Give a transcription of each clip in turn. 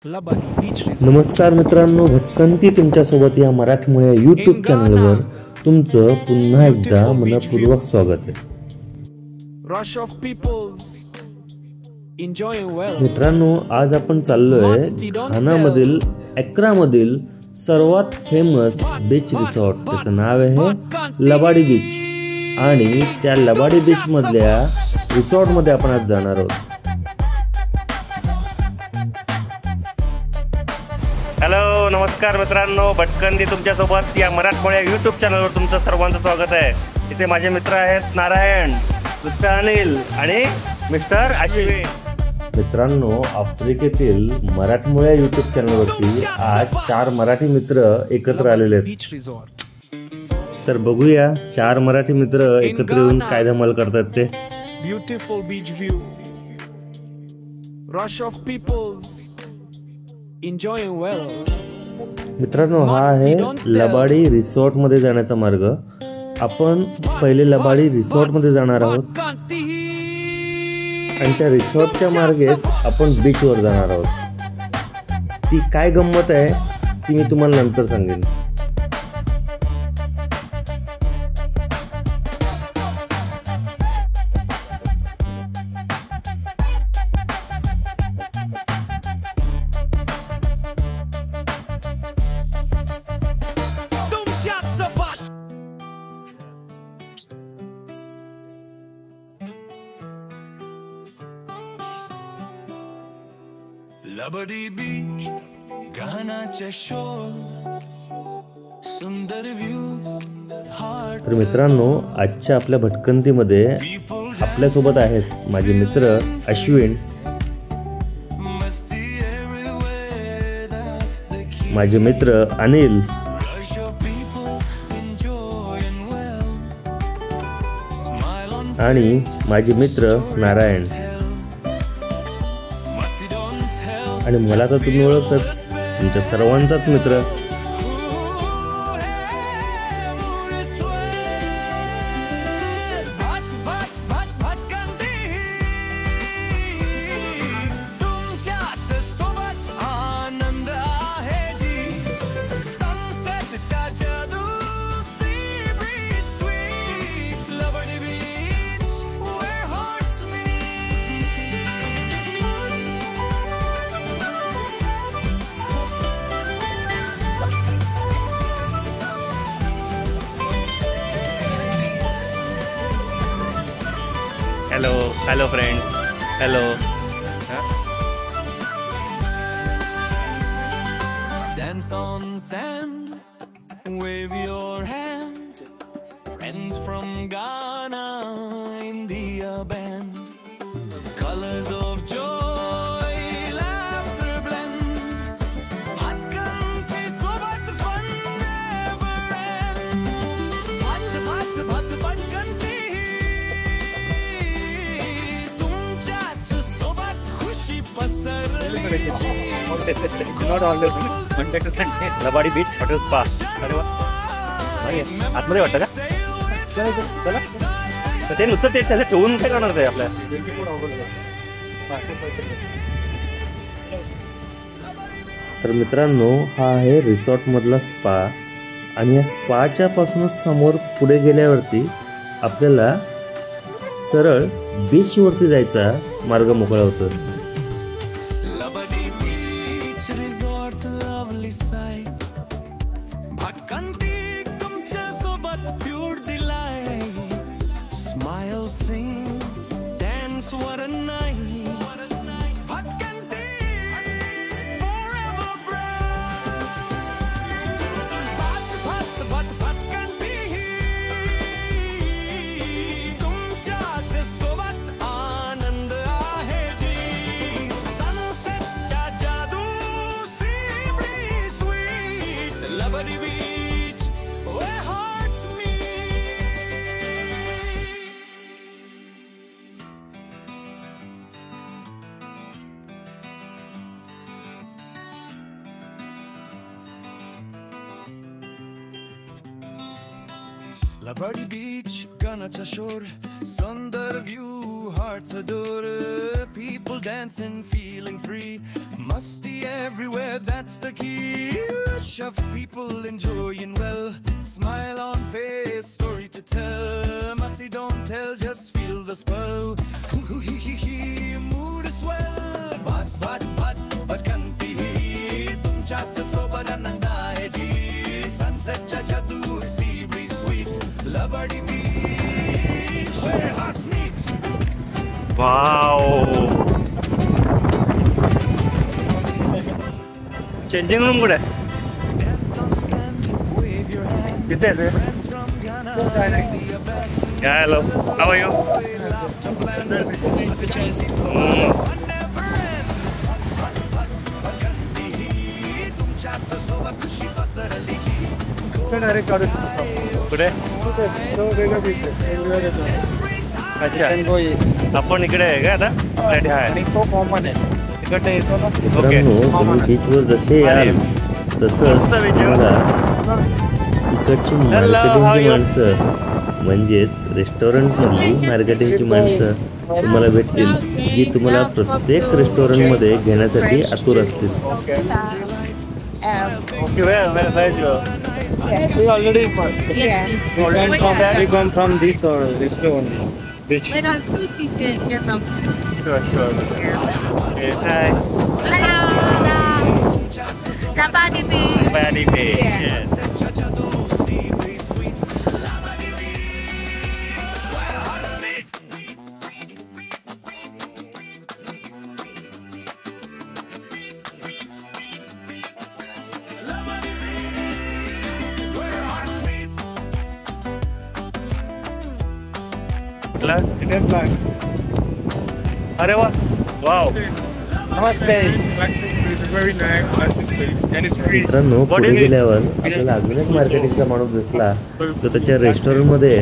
नमस्कार मित्रांनो, भटकंती तुमच्यासोबत या मराठीमुळे यूट्यूब चॅनलवर तुमचं पुन्हा एकदा मनपूर्वक स्वागत आहे. मित्रांनो, आज आपण चाललोय घानामधील अक्रामधील सर्वात फेमस बीच रिसॉर्ट. त्याचं नाव आहे लबाडी बीच आणि त्या लबाडी बीच मधल्या रिसॉर्ट मध्ये आपण आज जाणार आहोत. हॅलो, नमस्कार मित्रांनो, भटकंती तुमच्यासोबत या मराठमोळ्या यूट्यूब चॅनलवर तुमचं सर्वांचं स्वागत आहे. इथे माझे मित्र आहेत नारायण, मिस्टर अनिल आणि मिस्टर अश्विन. मित्रांनो, आफ्रिकेतील मराठमोळ्या यूट्यूब चॅनलवरती आज 4 मराठी मित्र एकत्र आलेले आहेत. तर बघूया 4 मराठी मित्र एकत्र येऊन काय धमाल करतात ते. Beautiful beach view, rush of peoples enjoying well. मित्रांनो, हा आहे लबाडी रिसॉर्ट मध्ये जाण्याचा मार्ग. आपण पहिले लबाडी रिसॉर्ट मध्ये जाणार आहोत आणि त्या रिसॉर्टच्या मार्गेच आपण बीच वर जाणार आहोत. ती काय गंमत आहे ती मी तुम्हाला नंतर सांगेन. लबाडी बीच, घानाचे शोर, सुंदर व्ह्यू. तर मित्रांनो, आजच्या आपल्या भटकंतीमध्ये आपल्यासोबत आहेत माझे मित्र अश्विन, माझे मित्र अनिल आणि माझे मित्र नारायण. आणि मला तर तुम्ही ओळखतात, तुमच्या सर्वांचाच मित्र. Hello friends. Hello. Dance on sand, wave your hand. Friends from Ghana in the band. Colors of joy, laughter blend. Bhatkanti sobat fun never ends. Bhatkanti. Not always Monday to Sunday. Labadi beach hotel spa. अरे वा, आतमध्ये वाटतं का? चला तर ते नुसतं ते त्याचं ठेवून काय करणार ते आपल्या. तर मित्रांनो, हा आहे रिसॉर्ट मधला स्पा आणि या स्पाच्या पासूनच समोर पुढे गेल्यावरती आपल्याला सरळ बीच वरती जायचा मार्ग मोकळा होतो. Smile, sing, dance, what a night. Bhatkanti, forever bright. Bhatkanti, तुमच्याच सोबत आनंद आहे जी. Sunsetच्या जादू, sea breeze sweet. Labadi beach, where hearts meet. लबाडी बीच, घानाचा शोर, सुंदर view hearts adore, people dancing, feeling free. Musty everywhere, that's the key. Rush of people enjoying well, smile on face, story to tell. Musty don't tell, just feel the spell. Mood is swell, but kanti hi तुमच्याच सोबत आनंद आहे जी. Sunsetच्या जादू, sea breeze sweet, Labadi Beach, where hearts meet. Wow. Changing room कुठे आहे? Dance on sand, wave your hand. तिथे आहे. Friends from Ghana, idea back. Hello, how are you? Fun never ends. But kanti hi तुमच्याच सोबत खुशी पसरली जी. कुठे? अच्छा, आपण इकडे आहे का आता? फ्लॅट आहे. तो कॉमन आहे तिकडे येतो ना. ओके. मित्रांनो, तुम्ही बीचवर जसे याल तसंच तुम्हाला इकडची मार्केटिंगची माणसं म्हणजेच रेस्टॉरंटमधली मार्केटिंगची माणसं तुम्हाला भेटतील, जी तुम्हाला प्रत्येक रेस्टॉरंटमध्ये घेण्यासाठी आतुर असतील. Okay, where is your? We already Yeah. we come from this or this only. Beach. Wait on sushi to get some. Sure. Okay, hi. Labadi Beach. Labadi Beach. Yeah. Yes. अरे वा, वाव. Namaste. Very nice, classic place, and it's free. मित्रांनो, What पुढे is it? गेल्यावर आपल्याला अजून एक मार्केटिंगचा माणूस दिसला, तो त्याच्या रेस्टॉरंटमध्ये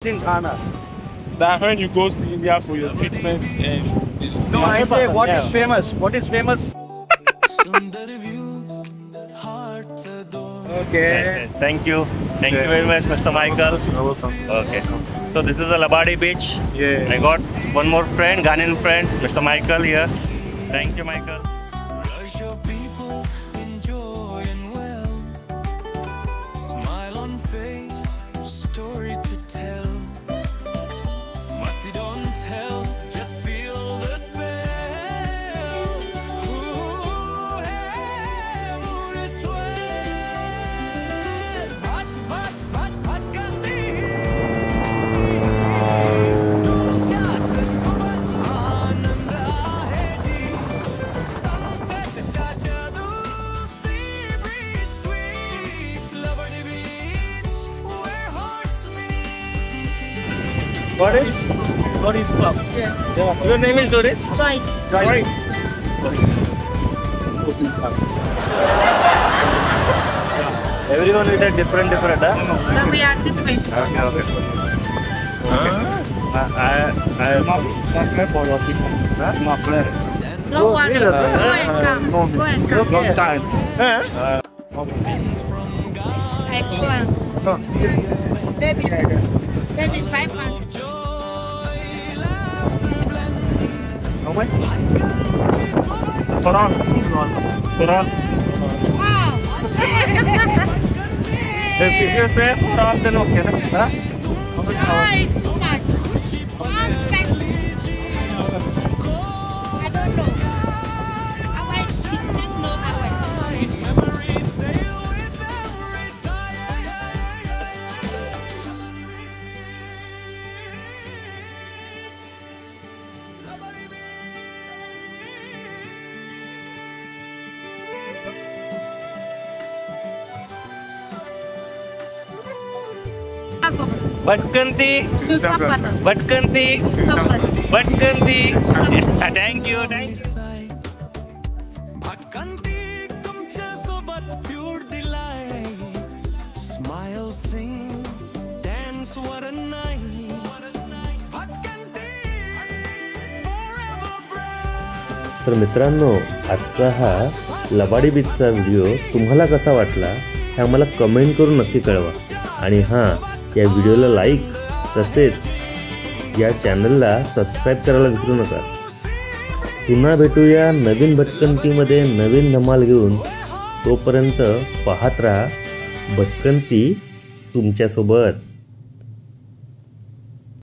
In Ghana. That when you go to India for your treatment and No, I say what is famous? What is famous? Sundar view, hearts adore. Okay. Thank you very much, Mr. Michael. you're welcome. Okay, so this is the Labadi Beach. Yeah. I got one more friend, Ghanaian friend, Mr. Michael here. Thank you, Michael. Rush of people enjoying well, smile on face, story to tell. Musty don't tell, just feel the spell. Ooh, hey, mood is swell. Doris? Doris Club. Yeah. Your name is Doris? Choice. Right. Everyone with a different, huh? But we are different. Okay. Not my follow people. My friend. No worry. Go and come. Go and come. Long time. I go and baby 500. How much? Quran. Wow. If you pay Quran, then okay, huh? Nice. Too much. I don't know. How I did not know how I Bhatkanti. Thank you. भटकंती तुमच्या सोबत pure दिलाय smile सिंग dance वर नाही भटकंती तर मित्रांनो, आजचा हा लबाडी बीचचा व्हिडिओ तुम्हाला कसा वाटला हे आम्हाला कमेंट करून नक्की कळवा. आणि हां, या व्हिडिओला लाईक तसेच या चॅनलला सबस्क्राईब करायला विसरू नका. पुन्हा भेटूया नवीन भटकंतीमध्ये नवीन धमाल घेऊन. तोपर्यंत पाहत राहा भटकंती तुमच्यासोबत.